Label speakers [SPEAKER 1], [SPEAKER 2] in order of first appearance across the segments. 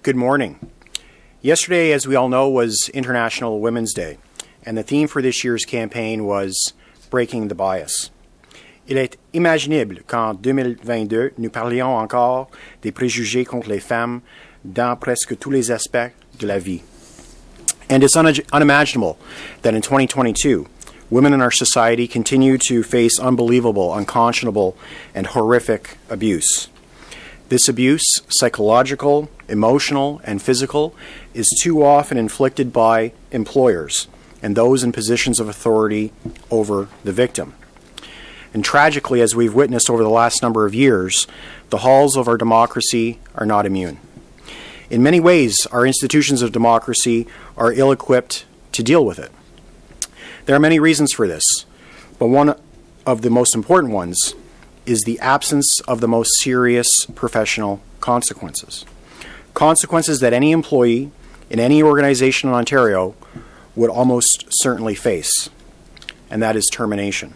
[SPEAKER 1] Good morning. Yesterday, as we all know, was International Women's Day, and the theme for this year's campaign was Breaking the Bias. Il est imaginable qu'en 2022, nous parlions encore des préjugés contre les femmes dans presque tous les aspects de la vie. And it's unimaginable that in 2022, women in our society continue to face unbelievable, unconscionable, and horrific abuse. This abuse, psychological, emotional, and physical, is too often inflicted by employers and those in positions of authority over the victim. And tragically, as we've witnessed over the last number of years, the halls of our democracy are not immune. In many ways, our institutions of democracy are ill-equipped to deal with it. There are many reasons for this, but one of the most important ones is the absence of the most serious professional consequences. Consequences that any employee in any organization in Ontario would almost certainly face, and that is termination.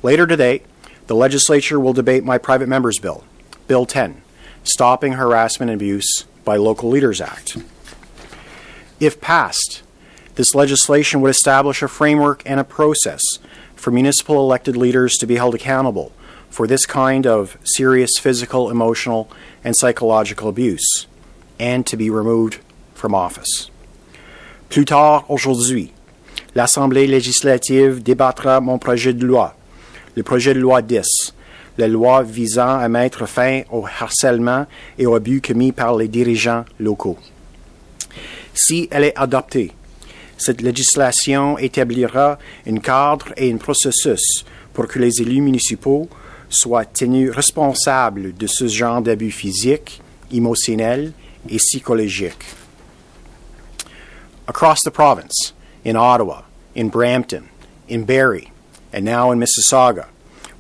[SPEAKER 1] Later today, the legislature will debate my private member's bill, Bill 10, Stopping Harassment and Abuse by Local Leaders Act. If passed, this legislation would establish a framework and a process for municipal elected leaders to be held accountable for this kind of serious physical, emotional, and psychological abuse, and to be removed from office. Plus tard aujourd'hui, l'Assemblée législative débattra mon projet de loi, le projet de loi 10, la loi visant à mettre fin au harcèlement et aux abus commis par les dirigeants locaux. Si elle est adoptée, cette législation établira un cadre et un processus pour que les élus municipaux soient tenus responsables de ce genre d'abus physiques, émotionnels et psychologiques. Across the province, in Ottawa, in Brampton, in Barrie, and now in Mississauga,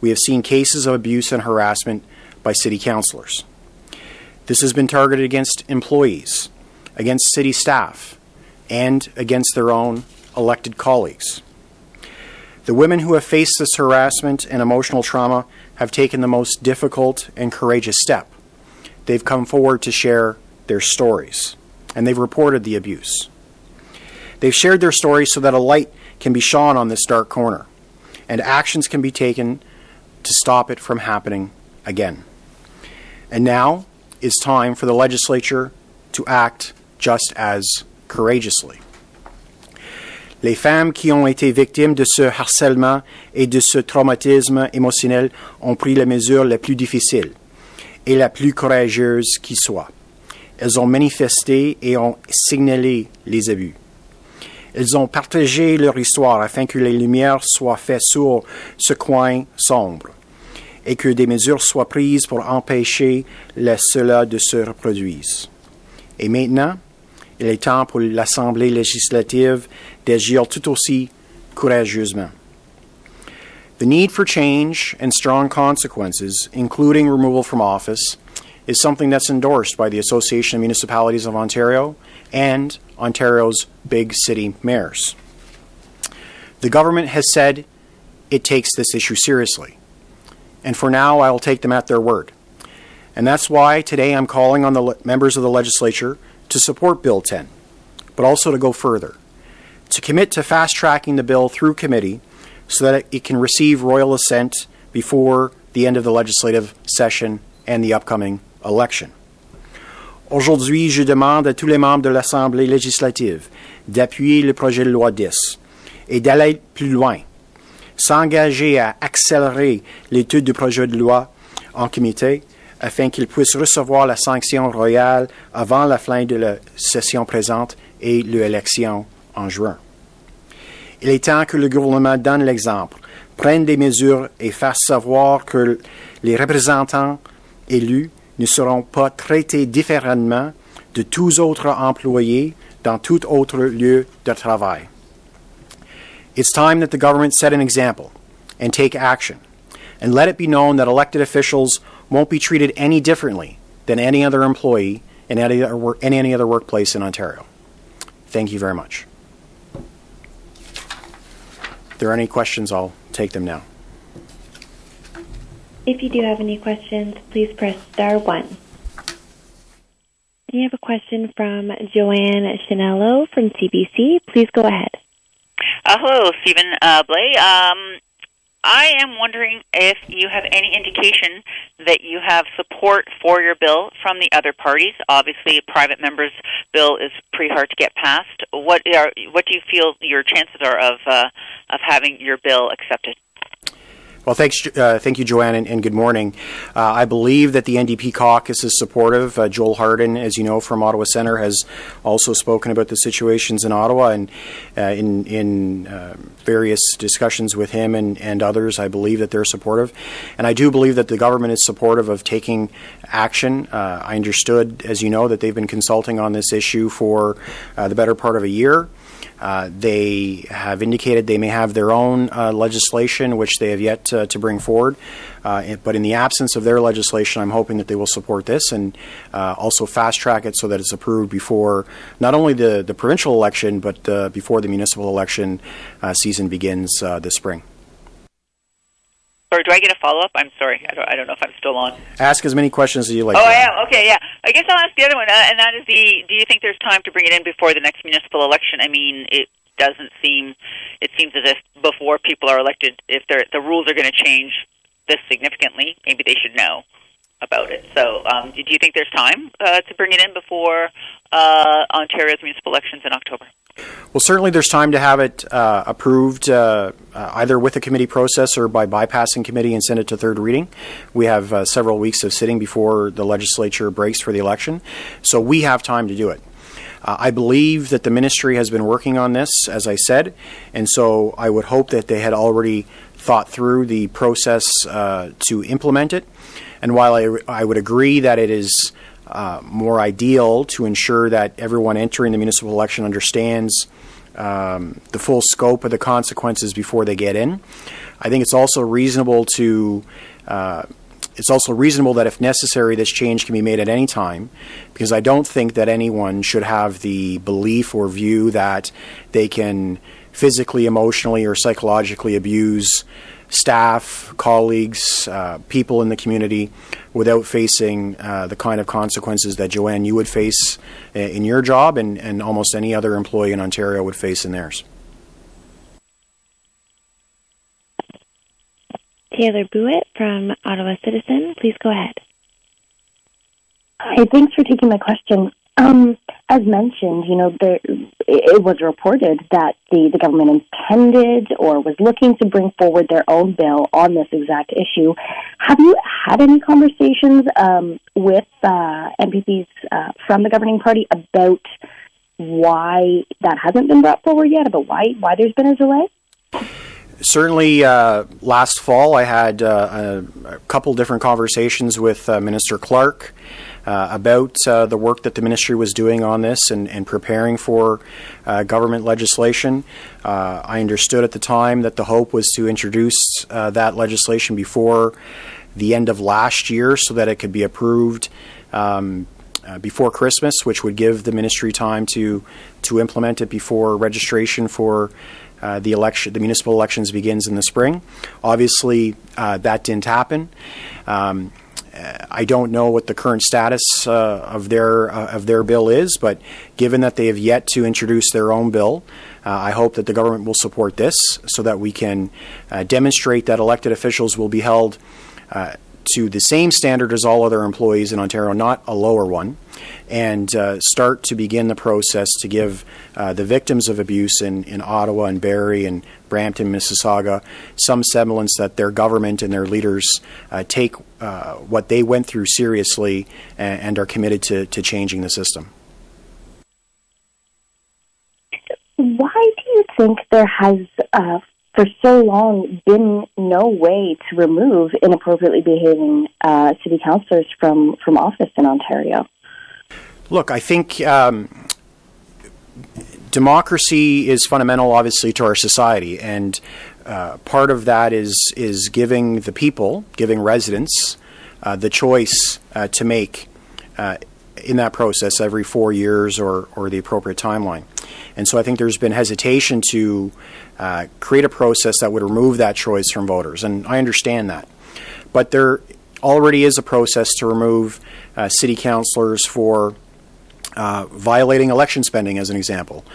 [SPEAKER 1] we have seen cases of abuse and harassment by city councillors. This has been targeted against employees, against city staff, and against their own elected colleagues. The women who have faced this harassment and emotional trauma have taken the most difficult and courageous step. They've come forward to share their stories, and they've reported the abuse. They've shared their stories so that a light can be shone on this dark corner, and actions can be taken to stop it from happening again. And now is time for the legislature to act just as courageously. Les femmes qui ont été victimes de ce harcèlement et de ce traumatisme émotionnel ont pris la mesure la plus difficile et la plus courageuse qui soit. Elles ont manifesté et ont signalé les abus. Elles ont partagé leur histoire afin que les lumières soient faites sur ce coin sombre et que des mesures soient prises pour empêcher cela de se reproduire. Et maintenant, il est temps pour l'Assemblée législative d'agir tout aussi courageusement. The need for change and strong consequences, including removal from office, is something that's endorsed by the Association of Municipalities of Ontario and Ontario's big city mayors. The government has said it takes this issue seriously, and for now I will take them at their word. And that's why today I'm calling on the members of the legislature to support Bill 10, but also to go further, to commit to fast-tracking the bill through committee so that it can receive royal assent before the end of the legislative session and the upcoming election. Aujourd'hui, je demande à tous les membres de l'Assemblée législative d'appuyer le projet de loi 10 et d'aller plus loin, s'engager à accélérer l'étude du projet de loi en comité afin qu'il puisse recevoir la sanction royale avant la fin de la session présente et l'élection en juin. Il est temps que le gouvernement donne l'exemple, prenne des mesures et fasse savoir que les représentants élus ne seront pas traités différemment de tous autres employés dans tout autre lieu de travail. It's time that the government set an example and take action, and let it be known that elected officials won't be treated any differently than any other employee in any other workplace in Ontario. Thank you very much. If there are any questions, I'll take them now.
[SPEAKER 2] If you do have any questions, please press star 1. You have a question from Joanne Chinello from CBC. Please go ahead.
[SPEAKER 3] Hello, Stephen Blay. I am wondering if you have any indication that you have support for your bill from the other parties. Obviously, a private member's bill is pretty hard to get passed. What do you feel your chances are of having your bill accepted?
[SPEAKER 1] Well, thank you, Joanne, and good morning. I believe that the NDP caucus is supportive. Joel Harden, as you know, from Ottawa Centre, has also spoken about the situations in Ottawa, and in various discussions with him and others, I believe that they're supportive. And I do believe that the government is supportive of taking action. I understood, as you know, that they've been consulting on this issue for the better part of a year. They have indicated they may have their own legislation, which they have yet to bring forward. But in the absence of their legislation, I'm hoping that they will support this and also fast-track it so that it's approved before not only the provincial election, but before the municipal election season begins this spring.
[SPEAKER 3] Or do I get a follow-up? I'm sorry. I don't know if I'm still on.
[SPEAKER 1] Ask as many questions as you like.
[SPEAKER 3] Oh, I am? Okay, yeah. I guess I'll ask the other one, and that is do you think there's time to bring it in before the next municipal election? I mean, it seems as if before people are elected, if the rules are going to change this significantly, maybe they should know about it. So do you think there's time to bring it in before Ontario's municipal elections in October?
[SPEAKER 1] Well, certainly there's time to have it approved either with a committee process or by bypassing committee and send it to third reading. We have several weeks of sitting before the legislature breaks for the election, so we have time to do it. I believe that the ministry has been working on this, as I said, and so I would hope that they had already thought through the process to implement it. And while I would agree that it is more ideal to ensure that everyone entering the municipal election understands the full scope of the consequences before they get in, I think it's also reasonable that if necessary, this change can be made at any time, because I don't think that anyone should have the belief or view that they can physically, emotionally, or psychologically abuse staff, colleagues, people in the community without facing the kind of consequences that, Joanne, you would face in your job and almost any other employee in Ontario would face in theirs.
[SPEAKER 2] Taylor Buitt from Ottawa Citizen, please go ahead.
[SPEAKER 4] Hi, thanks for taking my question. As mentioned, it was reported that the government intended or was looking to bring forward their own bill on this exact issue. Have you had any conversations with MPPs from the governing party about why that hasn't been brought forward yet, about why there's been a delay?
[SPEAKER 1] Certainly, last fall I had a couple different conversations with Minister Clark about the work that the ministry was doing on this and preparing for government legislation. I understood at the time that the hope was to introduce that legislation before the end of last year so that it could be approved before Christmas, which would give the ministry time to implement it before registration for the municipal elections begins in the spring. Obviously, that didn't happen. I don't know what the current status of their bill is, but given that they have yet to introduce their own bill, I hope that the government will support this so that we can demonstrate that elected officials will be held to the same standard as all other employees in Ontario, not a lower one, and start to begin the process to give the victims of abuse in Ottawa and Barrie and Brampton, Mississauga, some semblance that their government and their leaders take what they went through seriously and are committed to changing the system.
[SPEAKER 4] Why do you think there has, for so long, been no way to remove inappropriately behaving city councillors from office in Ontario?
[SPEAKER 1] Look, I think democracy is fundamental, obviously, to our society, and part of that is giving the people, giving residents, the choice to make in that process every 4 years or the appropriate timeline. And so I think there's been hesitation to create a process that would remove that choice from voters, and I understand that. But there already is a process to remove city councillors for violating election spending, as an example.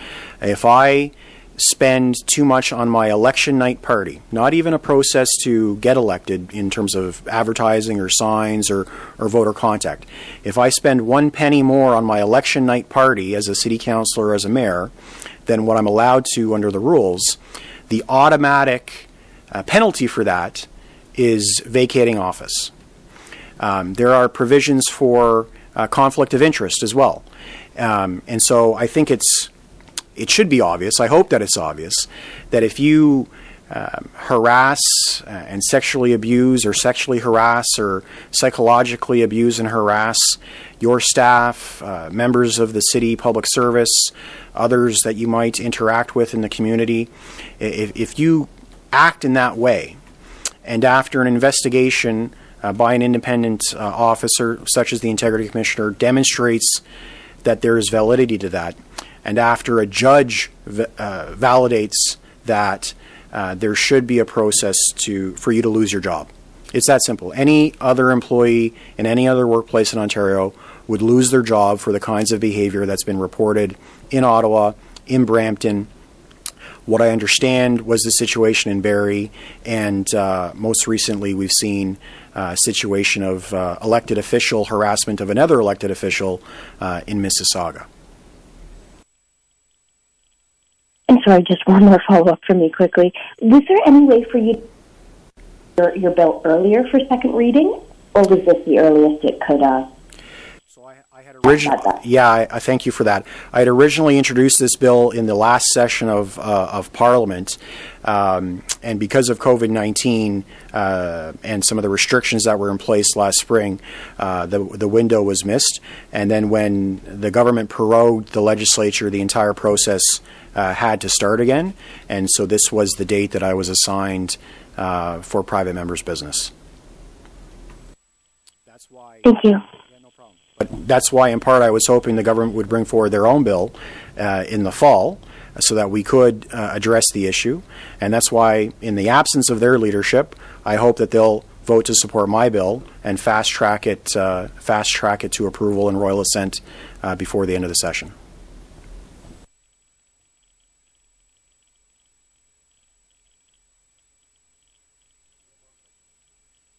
[SPEAKER 1] If I spend too much on my election night party, not even a process to get elected in terms of advertising or signs or voter contact. If I spend 1 penny more on my election night party as a city councillor or as a mayor than what I'm allowed to under the rules, the automatic penalty for that is vacating office. There are provisions for conflict of interest as well. And so I think it should be obvious, I hope that it's obvious, that if you harass and sexually abuse or sexually harass or psychologically abuse and harass your staff, members of the city public service, others that you might interact with in the community, if you act in that way, and after an investigation by an independent officer, such as the Integrity Commissioner, demonstrates that there is validity to that, and after a judge validates that, there should be a process for you to lose your job. It's that simple. Any other employee in any other workplace in Ontario would lose their job for the kinds of behavior that's been reported in Ottawa, in Brampton. What I understand was the situation in Barrie, and most recently we've seen a situation of elected official harassment of another elected official in Mississauga.
[SPEAKER 4] I'm sorry, just one more follow-up for me quickly. Was there any way for you to your bill earlier for second reading, or was this the earliest it could?
[SPEAKER 1] So I had originally, I thank you for that. I had originally introduced this bill in the last session of Parliament, and because of COVID-19 and some of the restrictions that were in place last spring, the window was missed. And then when the government prorogued the legislature, the entire process had to start again, and so this was the date that I was assigned for private members' business. That's why.
[SPEAKER 4] Thank you.
[SPEAKER 1] Yeah, no problem. But that's why, in part, I was hoping the government would bring forward their own bill in the fall, so that we could address the issue, and that's why, in the absence of their leadership, I hope that they'll vote to support my bill and fast track it to approval and royal assent before the end of the session.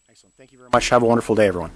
[SPEAKER 1] Excellent. Thank you very much. Have a wonderful day, everyone.